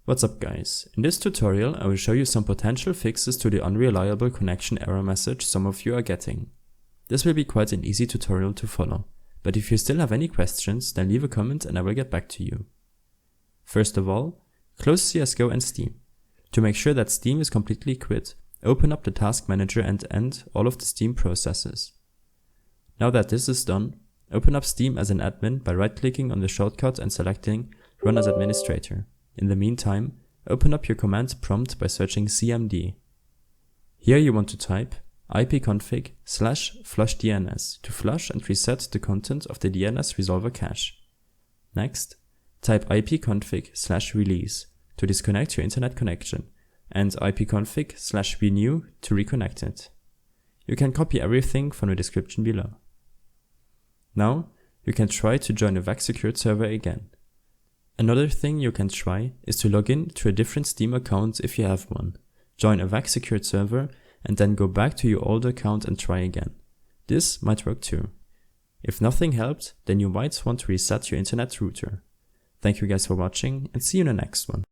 What's up guys, in this tutorial I will show you some potential fixes to the unreliable connection error message some of you are getting. This will be quite an easy tutorial to follow, but if you still have any questions then leave a comment and I will get back to you. First of all, close CSGO and Steam. To make sure that Steam is completely quit, open up the task manager and end all of the Steam processes. Now that this is done, open up Steam as an admin by right-clicking on the shortcut and selecting Run as Administrator. In the meantime, open up your command prompt by searching cmd. Here you want to type ipconfig /flushdns to flush and reset the content of the DNS resolver cache. Next, type ipconfig /release to disconnect your internet connection and ipconfig /renew to reconnect it. You can copy everything from the description below. Now, you can try to join a VAC secured server again. Another thing you can try is to log in to a different Steam account if you have one, join a VAC secured server and then go back to your old account and try again. This might work too. If nothing helped, then you might want to reset your internet router. Thank you guys for watching and see you in the next one.